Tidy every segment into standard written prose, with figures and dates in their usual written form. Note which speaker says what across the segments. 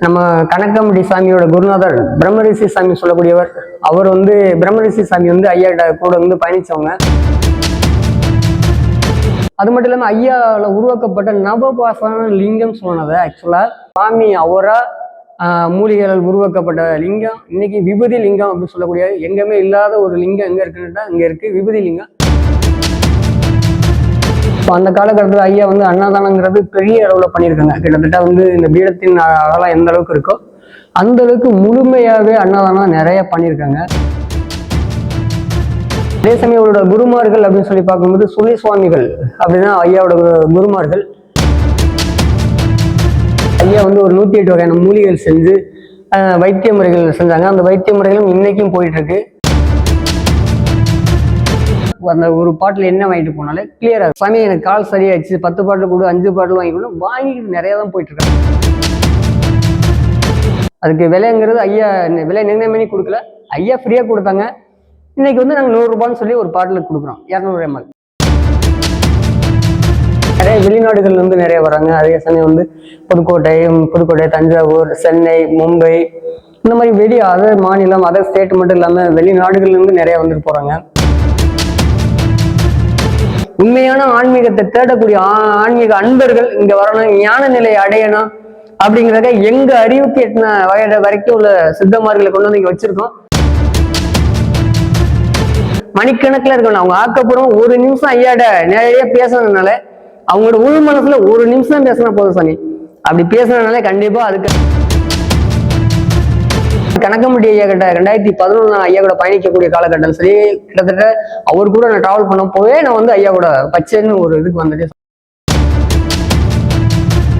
Speaker 1: நம்ம கனகம்பட்டி சாமியோட குருநாதர் பிரம்மரிஷி சாமி சொல்லக்கூடியவர். அவர் வந்து பிரம்மரிஷி சாமி வந்து ஐயா கூட வந்து பயணிச்சவங்க. அது மட்டும் இல்லாமல் ஐயாவில் உருவாக்கப்பட்ட நவபாசன லிங்கம் சொன்னதை ஆக்சுவலா சாமி அவரா மூலிகைகள் உருவாக்கப்பட்ட லிங்கம் இன்னைக்கு விபூதி லிங்கம் அப்படின்னு சொல்லக்கூடிய எங்கேயுமே இல்லாத ஒரு லிங்கம் எங்க இருக்குன்னா இங்க இருக்கு விபூதி லிங்கம். அந்த காலகட்டத்தில் ஐயா வந்து அன்னதானங்கிறது பெரிய அளவில் பண்ணியிருக்காங்க. கிட்டத்தட்ட வந்து இந்த பீடத்தின் அகலம் எந்த அளவுக்கு இருக்கோ அந்த அளவுக்கு முழுமையாகவே அன்னதானம் நிறைய பண்ணியிருக்காங்க. அதே சமயம் அவரோட குருமார்கள் அப்படின்னு சொல்லி பார்க்கும்போது சுழி சுவாமிகள் அப்படின்னா ஐயாவோட குருமார்கள். ஐயா வந்து ஒரு 108 வகையான மூலிகைகள் செஞ்சு வைத்திய முறைகள் செஞ்சாங்க. அந்த வைத்திய முறைகளும் இன்னைக்கும் போயிட்டு இருக்கு. அந்த ஒரு பாட்டில் என்ன வாங்கிட்டு போனாலே கிளியரா சாமி எனக்கு கால் சரியாயிடுச்சு 10 பாட்டில் கூட 5 பாட்டில் வாங்கிட்டு நிறைய தான் போயிட்டு இருக்காங்க. அதுக்கு விலைங்கிறது ஐயா விலை நிர்ணயம் பண்ணி கொடுக்கல, ஐயா ஃப்ரீயா கொடுத்தாங்க. இன்னைக்கு வந்து நாங்கள் 100 ரூபான்னு சொல்லி ஒரு பாட்டிலுக்கு கொடுக்குறோம் 200 ml. நிறைய வெளிநாடுகள் வந்து நிறைய வராங்க. அதே சமயம் வந்து புதுக்கோட்டை, தஞ்சாவூர், சென்னை, மும்பை இந்த மாதிரி அதர் மாநிலம் அதர் ஸ்டேட் மட்டும் இல்லாமல் வெளிநாடுகள்ல இருந்து நிறைய வந்துட்டு போறாங்க. உண்மையான ஆன்மீகத்தை தேடக்கூடிய ஆன்மீக அன்பர்கள் இங்க வரணும், ஞான நிலையை அடையணும் அப்படிங்கிறத எங்க அறிவுக்கு எத்தனை வயது வரைக்கும் உள்ள சித்தமார்களை கொண்டு வந்து இங்க வச்சிருக்கோம். மணிக்கணக்கில் இருக்கணும். அவங்க ஆக்கப்பூர்வம் ஒரு நிமிஷம் ஐயாட நிறைய பேசுறதுனால அவங்களோட உள் மனசுல ஒரு நிமிஷம் பேசினா போதும் சாமி. அப்படி பேசுறதுனால கண்டிப்பா அதுக்கு கனகம்பட்டி ஐயா கிட்ட 2011 ஐயா கூட பயணிக்கக்கூடிய காலகட்டம் சரி. கிட்டத்தட்ட அவர் கூட நான் டிராவல் பண்ண போவே நான் வந்து ஐயா கூட பச்சைன்னு ஒரு இதுக்கு வந்துட்டு.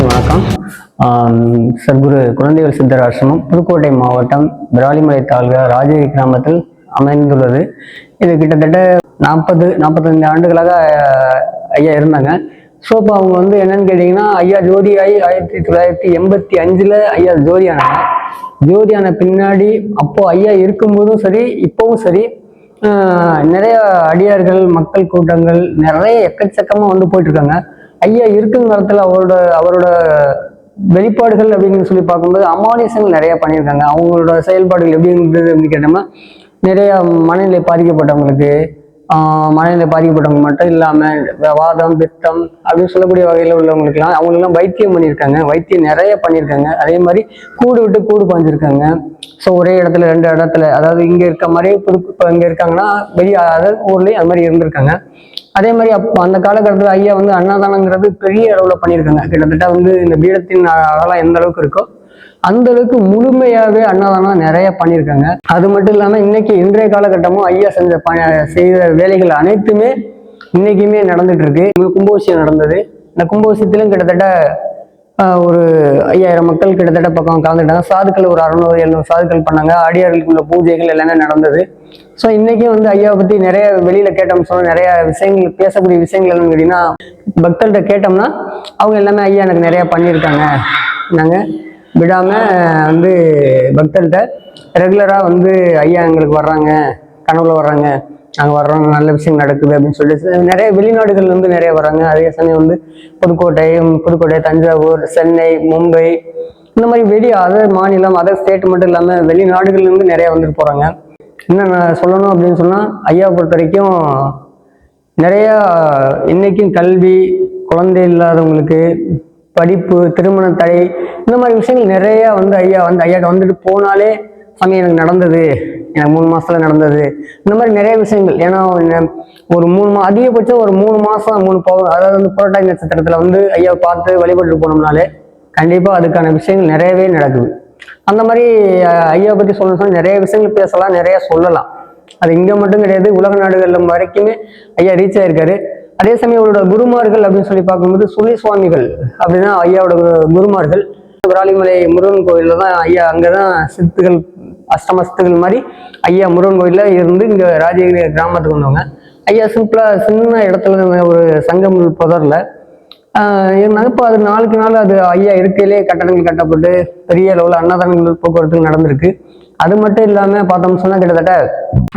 Speaker 1: வணக்கம். சர்க்குரு குழந்தைகள் சித்தர் ஆசிரமம் புதுக்கோட்டை மாவட்டம் விராலிமலை தாலுகா ராஜகிரி கிராமத்தில் அமைந்துள்ளது. இது கிட்டத்தட்ட 40-45 ஆண்டுகளாக ஐயா இருந்தாங்க. ஸோ இப்போ அவங்க வந்து என்னன்னு கேட்டிங்கன்னா ஐயா ஜோதியாகி 1985 ஐயா ஜோதியானாங்க. ஜோதியான பின்னாடி அப்போ ஐயா இருக்கும்போதும் சரி இப்போவும் சரி நிறைய அடியார்கள் மக்கள் கூட்டங்கள் நிறைய எக்கச்சக்கமாக வந்து போயிட்டு இருக்காங்க. ஐயா இருக்கும் காலத்தில் அவரோட வெளிப்பாடுகள் அப்படின்னு சொல்லி பார்க்கும்போது அமானுஷங்கள் நிறைய பண்ணியிருக்காங்க. அவங்களோட செயல்பாடுகள் எப்படி இருந்தது அப்படின்னு கேட்டோம்னா நிறைய மனநிலை பாதிக்கப்பட்டவங்களுக்கு மட்டும் இல்லாமல் வாதம் பித்தம் அப்படின்னு சொல்லக்கூடிய வகையில் உள்ளவங்களுக்குலாம் அவங்களுக்குலாம் வைத்தியம் பண்ணியிருக்காங்க. வைத்தியம் நிறைய பண்ணியிருக்காங்க. அதே மாதிரி கூடு விட்டு கூடு பாஞ்சிருக்காங்க. ஸோ ஒரே இடத்துல 2 இடத்துல அதாவது இங்கே இருக்க மாதிரி இங்கே இருக்காங்கன்னா அதாவது ஊர்லேயும் அது மாதிரி இருந்திருக்காங்க. அதே மாதிரி அந்த காலகட்டத்தில் ஐயா வந்து அன்னதானங்கிறது பெரிய அளவில் பண்ணியிருக்காங்க. கிட்டத்தட்ட வந்து இந்த பீடத்தின் அகலம் எந்த அளவுக்கு இருக்கோ அந்த அளவுக்கு முழுமையாகவே அன்னதானம் நிறைய பண்ணியிருக்காங்க. அது மட்டும் இல்லாமல் இன்னைக்கு இன்றைய காலகட்டமும் ஐயா செய்த வேலைகள் அனைத்துமே இன்னைக்குமே நடந்துட்டு இருக்கு. கும்பாபிஷேகம் நடந்தது. இந்த கும்பாபிஷேகத்திலும் கிட்டத்தட்ட ஒரு 5000 மக்கள் கிட்டத்தட்ட பக்கம் கலந்துட்டாங்க. சாதுக்கள் ஒரு 600-700 சாதுக்கள் பண்ணாங்க. அடியார்களுக்குள்ள பூஜைகள் எல்லாமே நடந்தது. ஸோ இன்னைக்கும் வந்து ஐயாவை பற்றி நிறைய வெளியில கேட்டோம்னு சொன்னால் நிறைய விஷயங்கள் பேசக்கூடிய விஷயங்கள் என்னன்னு கேட்டீங்கன்னா பக்தர்கிட்ட கேட்டோம்னா அவங்க எல்லாமே ஐயா எனக்கு நிறைய பண்ணியிருக்காங்க. நாங்கள் விடாம வந்து பக்தர்கிட்ட ரெகுலரா வந்து ஐயா எங்களுக்கு வர்றாங்க, கனவுல வர்றாங்க, நாங்கள் வர்றோம், நல்ல விஷயம் நடக்குது அப்படின்னு சொல்லிட்டு நிறைய வெளிநாடுகள்ல இருந்து நிறைய வர்றாங்க. அதே சமயம் வந்து புதுக்கோட்டை, தஞ்சாவூர், சென்னை, மும்பை இந்த மாதிரி அதர் மாநிலம் அதர் ஸ்டேட் மட்டும் இல்லாமல் வெளிநாடுகள்ல இருந்து நிறைய வந்துட்டு போறாங்க. இன்னும் நான் சொல்லணும் அப்படின்னு சொன்னா ஐயாவை பொறுத்த வரைக்கும் நிறைய இன்னைக்கும் கல்வி, குழந்தை இல்லாதவங்களுக்கு படிப்பு, திருமண தடை இந்த மாதிரி விஷயங்கள் நிறைய வந்து ஐயாட்ட வந்துட்டு போனாலே சாமி எனக்கு நடந்தது, எனக்கு 3 மாசத்துல நடந்தது இந்த மாதிரி நிறைய விஷயங்கள். ஏன்னா ஒரு 3 அதிகபட்சம் ஒரு 3 மாசம் அதாவது வந்து புரட்டாதி நட்சத்திரத்துல வந்து ஐயாவை பார்த்து வழிபட்டு போனோம்னாலே கண்டிப்பா அதுக்கான விஷயங்கள் நிறையவே நடக்குது. அந்த மாதிரி ஐயாவை பத்தி சொல்லணும்னா நிறைய விஷயங்கள் பேசலாம், நிறைய சொல்லலாம். அது இங்க மட்டும் கிடையாது, உலக நாடுகள்ல வரைக்குமே ஐயா ரீச் ஆயிருக்காரு. அதே சமயம் அவரோட குருமார்கள் அப்படின்னு சொல்லி பார்க்கும்போது சுழி சுவாமிகள் அப்படின்னா ஐயாவோட குருமார்கள். விராலிமலை முருகன் கோயில்ல தான் ஐயா, அங்கதான் சித்துகள் அஷ்டமஸ்துகள் மாதிரி ஐயா முருகன் கோயில்ல இருந்து இங்க ராஜகிரி கிராமத்துக்கு வந்தவங்க. ஐயா சிம்பிளா சின்ன இடத்துல ஒரு சங்கம் புதர்ல இருந்தாங்க. இப்போ அது நாளுக்கு நாள் அது ஐயா இருக்கையிலே கட்டடங்கள் கட்டப்பட்டு பெரிய அளவில் அன்னதானங்கள் போக்குவரத்து நடந்திருக்கு. அது மட்டும் இல்லாம பார்த்தோம்னு சொன்னா கிட்டத்தட்ட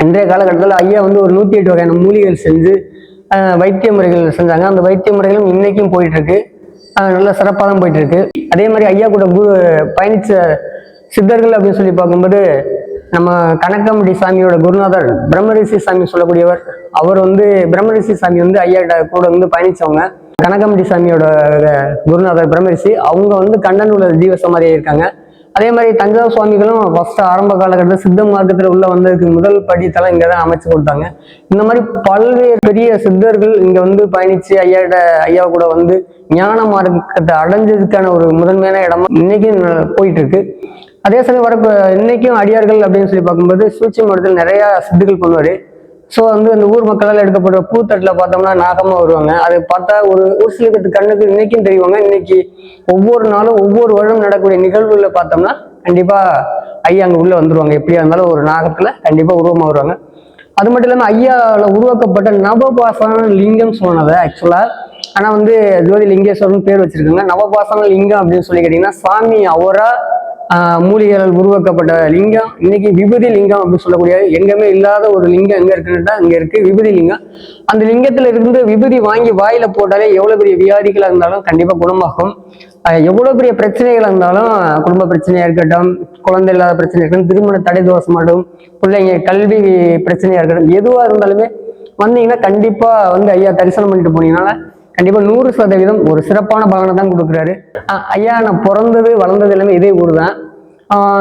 Speaker 1: இன்றைய காலகட்டத்தில் ஐயா வந்து ஒரு 108 வகையான மூலிகைகள் செஞ்சு வைத்திய முறைகள் செஞ்சாங்க. அந்த வைத்திய முறைகளும் இன்னைக்கும் போயிட்டு இருக்கு. நல்ல சிறப்பாக தான் போயிட்டு இருக்கு. அதே மாதிரி ஐயா கூட பயணிச்ச சித்தர்கள் அப்படின்னு சொல்லி பார்க்கும்போது நம்ம கனகம்பட்டி சாமியோட குருநாதர் பிரம்மரிஷி சாமி சொல்லக்கூடியவர். அவர் வந்து பிரம்மரிஷி சாமி வந்து ஐயா கூட வந்து பயணிச்சவங்க. கனகம்பட்டி சாமியோட குருநாதர் பிரம்மரிஷி அவங்க வந்து கண்ணனூர் ஜீவ சமாதியாக இருக்காங்க. அதே மாதிரி தஞ்சாவூர் சுவாமிகளும் ஃபர்ஸ்ட் ஆரம்ப காலகட்டத்தில் சித்த மார்க்கத்தில் உள்ள வந்ததுக்கு முதல் படித்தெல்லாம் இங்கே தான் அமைச்சு கொடுத்தாங்க. இந்த மாதிரி பல்வேறு பெரிய சித்தர்கள் இங்கே வந்து பயணிச்சு ஐயா கூட வந்து ஞான மார்க்கத்தை அடைஞ்சதுக்கான ஒரு முதன்மையான இடமா இன்னைக்கும் போயிட்டு இருக்கு. அதே சமயம் இன்னைக்கும் அடியார்கள் அப்படின்னு சொல்லி பார்க்கும்போது சூழ்ச்சி மடத்தில் நிறைய சித்துகள் பண்ணுவாரு. ஸோ வந்து அந்த ஊர் மக்களால் எடுக்கப்படுற பூத்தட்டில் பார்த்தோம்னா நாகமாக வருவாங்க. அதை பார்த்தா ஒரு சில கண்ணுக்கு இன்னைக்கும் தெரியுவாங்க. இன்னைக்கு ஒவ்வொரு நாளும் ஒவ்வொரு வருடம் நடக்கக்கூடிய நிகழ்வுகளை பார்த்தோம்னா கண்டிப்பாக ஐயா அங்கே உள்ளே வந்துருவாங்க. எப்படியா இருந்தாலும் ஒரு நாகத்தில் கண்டிப்பாக உருவமாக வருவாங்க. அது மட்டும் இல்லாமல் ஐயாவில் உருவாக்கப்பட்ட நவபாசன லிங்கம் சொன்னதை ஆக்சுவலாக ஆனால் வந்து ஜோதி லிங்கேஸ்வரன் பேர் வச்சிருக்காங்க. நவபாசன லிங்கம் அப்படின்னு சொல்லி கேட்டிங்கன்னா சாமி அவராக மூலிகையால் உருவாக்கப்பட்ட லிங்கம். இன்னைக்கு விபூதி லிங்கம் அப்படின்னு சொல்லக்கூடிய எங்கேயுமே இல்லாத ஒரு லிங்கம் எங்க இருக்குன்னா இங்க இருக்கு விபூதி லிங்கம். அந்த லிங்கத்துல இருந்து விபூதி வாங்கி வாயில போட்டாலே எவ்வளவு பெரிய வியாதிகளா இருந்தாலும் கண்டிப்பா குணமாகும். எவ்வளவு பெரிய பிரச்சனைகள் இருந்தாலும் குடும்ப பிரச்சனையா இருக்கட்டும், குழந்தை இல்லாத பிரச்சனை இருக்கட்டும், திருமண தடை தோஷமாட்டும், பிள்ளைங்க கல்வி பிரச்சனையா இருக்கட்டும், எதுவா இருந்தாலுமே வந்தீங்கன்னா கண்டிப்பா வந்து ஐயா தரிசனம் பண்ணிட்டு போனீங்கனால கண்டிப்பா 100% ஒரு சிறப்பான பலனை தான் கொடுக்குறாரு. ஐயா நான் பிறந்தது வளர்ந்தது எல்லாமே இதே ஊர் தான்.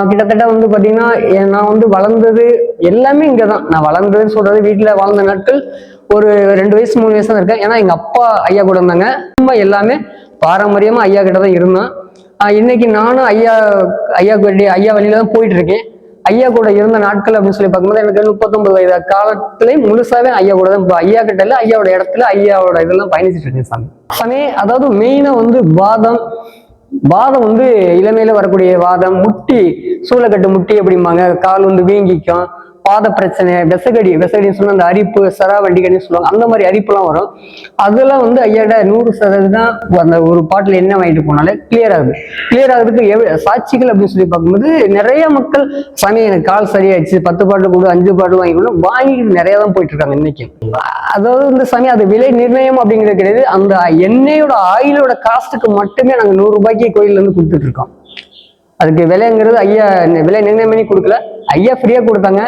Speaker 1: கிட்டத்தட்ட வந்து பாத்தீங்கன்னா நான் வந்து வளர்ந்தது எல்லாமே இங்கதான். நான் வளர்ந்ததுன்னு சொல்றது வீட்டுல வாழ்ந்த நாட்கள் ஒரு 2 வயசு 3 வயசு தான் இருக்கேன். ஏன்னா எங்க அப்பா ஐயா கூட இருந்தாங்க. ரொம்ப எல்லாமே பாரம்பரியமா ஐயா கிட்ட தான் இருந்தேன். இன்னைக்கு நானும் ஐயா வழியில தான் போயிட்டு இருக்கேன். ஐயா கூட இருந்த நாட்கள் அப்படின்னு சொல்லி பார்க்கும்போது எனக்கு 39 வயது காலத்திலேயும் முழுசாவே ஐயா கூட தான் ஐயா கிட்ட இல்ல ஐயாவோட இடத்துல ஐயாவோட இதெல்லாம் பயணிச்சுட்டு இருக்கேன் சாமி. அதாவது மெயினா வந்து வாதம் வந்து இளமையில வரக்கூடிய வாதம், முட்டி சூளைக்கட்டு முட்டி அப்படிம்பாங்க, கால் வந்து வீங்கிக்கும், பாத பிரச்சனை, விசகடின்னு சொன்னா அந்த அரிப்பு, சராவண்டிகன்னு சொல்லுவாங்க, அந்த மாதிரி அரிப்புலாம் வரும். அதெல்லாம் வந்து ஐயாட 100% அந்த ஒரு பாட்டில் என்ன வாங்கிட்டு போனாலே கிளியர் ஆகுறதுக்கு சாட்சிகள் அப்படின்னு சொல்லி பார்க்கும்போது நிறைய மக்கள் சாமி எனக்கு கால் சரியாயிடுச்சு 10 பாட்டில் கூட 5 பாட்டில் வாங்கிட்டு நிறைய தான் போயிட்டு இருக்காங்க இன்னைக்கு. அதாவது இந்த சாமி அது விலை நிர்ணயம் அப்படிங்கிறது கிடையாது. அந்த எண்ணெயோட ஆயிலோட காஸ்ட்டுக்கு மட்டுமே நாங்கள் 100 ரூபாய்க்கு கோயில்ல இருந்து கொடுத்துட்டு இருக்கோம். அதுக்கு விலைங்கிறது ஐயா விலை நிர்ணயம் பண்ணி கொடுக்கல, ஐயா ஃப்ரீயா கொடுத்தாங்க.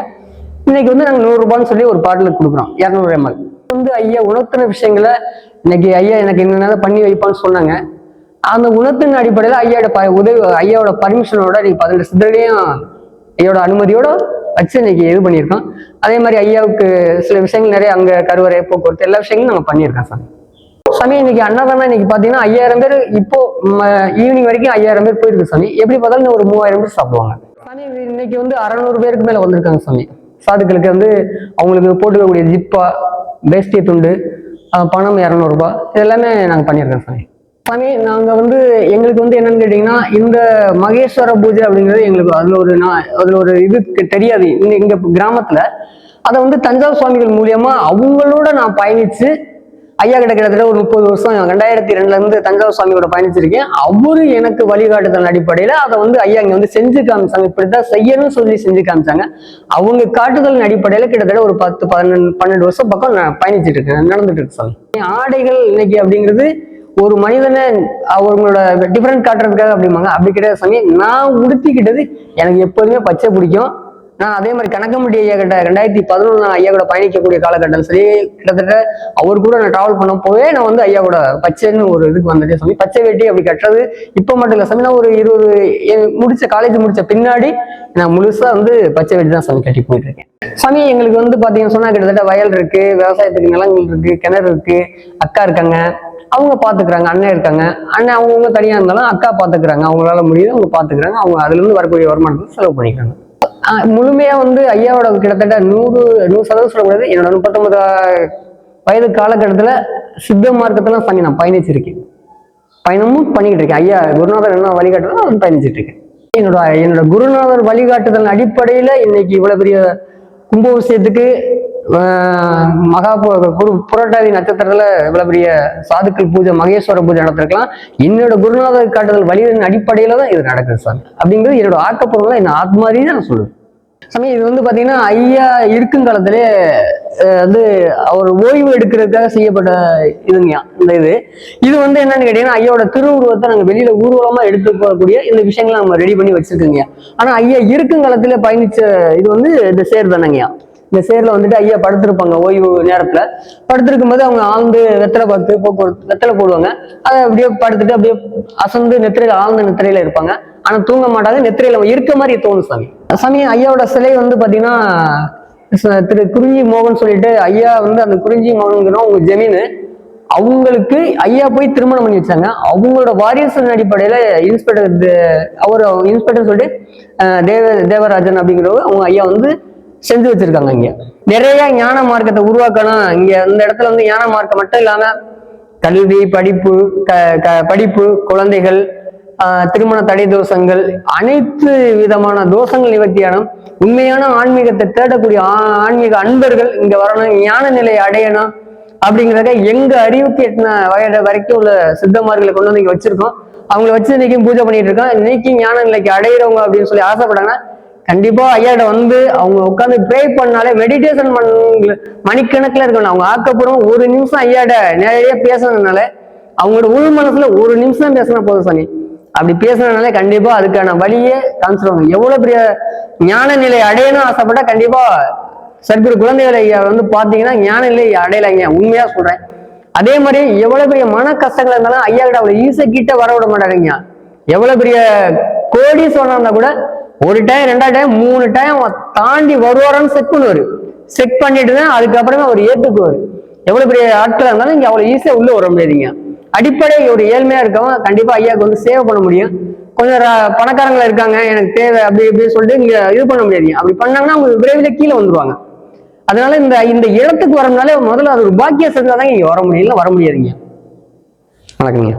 Speaker 1: இன்னைக்கு வந்து நாங்கள் 100 ரூபான்னு சொல்லி ஒரு பாட்டில் கொடுக்குறோம் 200 ml. வந்து ஐயா உணர்த்தின விஷயங்களை இன்னைக்கு ஐயா எனக்கு என்னென்ன பண்ணி வைப்பான்னு சொன்னாங்க. அந்த உணர்த்தின் அடிப்படையில் ஐயாவோட பர்மிஷனோட இன்னைக்கு 18 சித்தரையும் ஐயோட அனுமதியோட வச்சு இன்னைக்கு இது பண்ணியிருக்கோம். அதே மாதிரி ஐயாவுக்கு சில விஷயங்கள் நிறைய அங்கே கருவறை போக்குவரத்து எல்லா விஷயங்களும் நாங்கள் பண்ணியிருக்கோம் சாமி. இன்னைக்கு அன்னதானம் இன்னைக்கு பார்த்தீங்கன்னா 5000 பேர் இப்போ ஈவினிங் வரைக்கும் 5000 பேர் போயிருக்கு சாமி. எப்படி பார்த்தாலும் ஒரு 3000 பேர் சாப்பிடுவாங்க சாமி. இன்னைக்கு வந்து 600 பேருக்கு மேல வந்திருக்காங்க சாமி. சாதுக்களுக்கு வந்து அவங்களுக்கு போட்டுக்கக்கூடிய ஜிப்பா, பேஸ்டிய துண்டு, பணம் 200 ரூபாய் இதெல்லாமே நாங்கள் பண்ணியிருக்கோம் சாமி. நாங்கள் வந்து எங்களுக்கு வந்து என்னன்னு கேட்டிங்கன்னா இந்த மகேஸ்வர பூஜை அப்படிங்கிறது எங்களுக்கு அதில் ஒரு இது தெரியாது இங்க கிராமத்துல. அதை வந்து தஞ்சாவூர் சுவாமிகள் மூலியமா அவங்களோட நான் பயணிச்சு ஐயா கிட்டத்தட்ட ஒரு 30 வருஷம் 2002ல இருந்து தஞ்சாவூர் சுவாமியோட பயணிச்சிருக்கேன். அவரு எனக்கு வழிகாட்டுதல் அடிப்படையில அதை வந்து ஐயா இங்க வந்து செஞ்சு காமிச்சாங்க. இப்படித்தான் செய்யணும்னு சொல்லி செஞ்சு காமிச்சாங்க. அவங்க காட்டுதல் அடிப்படையில கிட்டத்தட்ட ஒரு 10-12 வருஷம் பக்கம் நான் பயணிச்சுட்டு இருக்கேன், நடந்துட்டு இருக்கு சாமி. ஆடைகள் இன்னைக்கு அப்படிங்கிறது ஒரு மனிதனை அவங்களோட டிஃபரெண்ட் காட்டுறதுக்காக அப்படிம்பாங்க, அப்படி கிடையாது சாமி. நான் உடுத்திக்கிட்டது எனக்கு எப்போதுமே பச்சை பிடிக்கும். நான் அதே மாதிரி கனகம்பட்டி ஐயா கிட்ட 2011 ஐயா கூட பயணிக்கக்கூடிய காலகட்டம் சரி, கிட்டத்தட்ட அவர் கூட நான் டிராவல் பண்ண போவே நான் வந்து ஐயா கூட பச்சைன்னு ஒரு இதுக்கு வந்துட்டே சாமி. பச்சை வேட்டி அப்படி கட்டுறது இப்போ மட்டும் இல்லை சாமி. நான் ஒரு 20 காலேஜ் முடிச்ச பின்னாடி நான் முழுசா வந்து பச்சை வேட்டி தான் சாமி கட்டி போயிட்டு இருக்கேன் சாமி. எங்களுக்கு வந்து பாத்தீங்கன்னு சொன்னா கிட்டத்தட்ட வயல் இருக்கு, விவசாயத்துக்கு நிலங்கள் இருக்கு, கிணறு இருக்கு, அக்கா இருக்காங்க, அவங்க பாத்துக்கிறாங்க, அண்ணன் இருக்காங்க. அண்ணன் அவங்கவுங்க தனியா இருந்தாலும் அக்கா பாத்துக்கிறாங்க, அவங்களால முடியுது அவங்க பாத்துக்கிறாங்க. அவங்க அதுல இருந்து வரக்கூடிய வருமானத்தை செலவு பண்ணிக்கிறாங்க. முழுமையா வந்து ஐயாவோட கிட்டத்தட்ட 100% சொல்லக்கூடாது. என்னோட 39 வயது காலகட்டத்துல சித்த மார்க்கத்துல சாமி நான் பயணிச்சிருக்கேன், பயணமும் பண்ணிக்கிட்டு இருக்கேன். ஐயா குருநாதர் என்ன வழிகாட்டுதோ அவன் பயணிச்சுட்டு இருக்கேன். என்னோட குருநாதர் வழிகாட்டுதல் அடிப்படையில இன்னைக்கு இவ்வளவு பெரிய கும்பாபிஷேகத்துக்கு புரட்டாதி நட்சத்திரத்துல இவ்வளவு பெரிய சாதுக்கள் பூஜை, மகேஸ்வர பூஜை நடத்திருக்கலாம். என்னோட குருநாதர் காட்டுதல் வழியின் அடிப்படையில தான் இது நடக்குது சாமி. அப்படிங்கிறது என்னோட ஆக்கப்பூர்வம், என்ன ஆத்மாரின்னு நான் சொல்லுவேன் சாமி. இது வந்து பாத்தீங்கன்னா ஐயா இருக்கும் காலத்திலே வந்து அவர் ஓய்வு எடுக்கிறதுக்காக செய்யப்பட்ட இதுங்கய்யா இந்த இது வந்து என்னன்னு கேட்டீங்கன்னா ஐயாவோட திருவுருவத்தை நாங்கள் வெளியில ஊர்வலமா எடுத்து போகக்கூடிய இந்த விஷயங்களை நம்ம ரெடி பண்ணி வச்சிருக்கோங்கய்யா. ஆனா ஐயா இருக்கும் காலத்துல பயணிச்ச இது வந்து இந்த சேர் தானங்கய்யா. இந்த சேர்ல வந்துட்டு ஐயா படுத்திருப்பாங்க ஓய்வு நேரத்துல. படுத்திருக்கும் போது அவங்க ஆழ்ந்து வெத்தலை பார்த்து போக்குவரத்து வெத்தலை போடுவாங்க. அதை அப்படியே படுத்துட்டு அப்படியே அசந்து நெத்திரையில ஆழ்ந்த நெத்திரையில இருப்பாங்க. ஆனா தூங்க மாட்டாங்க, நெத்திரையில இருக்க மாதிரி தோணும் சாமி. சாமி ஐயாவோட சிலை வந்து பாத்தீங்கன்னா திரு குறிஞ்சி மோகன் சொல்லிட்டு ஐயா வந்து அந்த குறிஞ்சி மோகன் உங்க ஜமீனு அவங்களுக்கு ஐயா போய் திருமணம் பண்ணி வச்சாங்க. அவங்களோட வாரிசின் அடிப்படையில இன்ஸ்பெக்டர் அவர் இன்ஸ்பெக்டர் சொல்லிட்டு தேவராஜன் அப்படிங்கிறவர் அவங்க ஐயா வந்து செஞ்சு வச்சிருக்காங்க. இங்க நிறைய ஞான மார்க்கத்தை உருவாக்கணும். இங்க இந்த இடத்துல வந்து ஞான மார்க்கம் மட்டும் இல்லாம கல்வி, படிப்பு, குழந்தைகள், திருமண தடை தோஷங்கள், அனைத்து விதமான தோஷங்கள் நிவர்த்தியான உண்மையான ஆன்மீகத்தை தேடக்கூடிய ஆன்மீக அன்பர்கள் இங்க வரணும், ஞான நிலையை அடையணும் அப்படிங்கிறத எங்க அறிவுக்கு எட்டின வரைக்கும் உள்ள சித்தமார்களை கொண்டு வந்து இங்க வச்சிருக்கோம். அவங்கள வச்சு இன்னைக்கும் பூஜை பண்ணிட்டு இருக்கோம். இன்னைக்கு ஞான நிலைக்கு அடையிறவங்க அப்படின்னு சொல்லி ஆசைப்படாங்க. கண்டிப்பா ஐயாட்ட வந்து அவங்க உட்காந்து ப்ரே பண்ணாலே மெடிடேஷன் மணிக்கணக்கில் இருக்கணும். அவங்க ஆக்கப்பூர்வம் ஒரு நிமிஷம் ஐயாட்ட நிறைய பேசுனதுனால அவங்களோட உள் மனசுல ஒரு நிமிஷம் பேசினா போதும் சாமி. அப்படி பேசுனதுனால கண்டிப்பா அதுக்கான வழியே காமிச்சிருவாங்க. எவ்வளவு பெரிய ஞான நிலை அடையணும் ஆசைப்பட்டா கண்டிப்பா சர்க்குரு குழந்தைகளை ஐயா வந்து பாத்தீங்கன்னா ஞான நிலை அடையலைங்க, உண்மையா சொல்றேன். அதே மாதிரி எவ்வளவு பெரிய மன கஷ்டங்கள் இருந்தாலும் ஐயா கிட்ட அவ்வளவு ஈஸி கிட்ட வர விட மாட்டாருங்க. எவ்வளவு பெரிய கோடி சொன்னா கூட ஒரு டைம் 2 டைம் 3 டைம் தாண்டி வருவாரான்னு செக் பண்ணுவாரு. செக் பண்ணிட்டு தான் அதுக்கப்புறமே அவர் ஏத்துக்குவாரு. எவ்வளவு பெரிய ஆட்கள் இருந்தாலும் இங்க அவ்வளவு ஈஸியா உள்ள வர முடியாதுங்க. அடிப்படை ஒரு ஏழ்மையா இருக்கவங்க கண்டிப்பா ஐயாவுக்கு வந்து சேவை பண்ண முடியும். கொஞ்சம் பணக்காரங்களா இருக்காங்க, எனக்கு தேவை அப்படி இப்படின்னு சொல்லிட்டு இங்க இது பண்ண முடியாதுங்க. அப்படி பண்ணாங்கன்னா அவங்க விரைவில் கீழே வந்துருவாங்க. அதனால இந்த இடத்துக்கு வரணும்னாலே முதல்ல அது ஒரு பாக்கியம் செஞ்சாதான் இங்க வர முடியல, வர முடியாதுங்க. வணக்கங்க.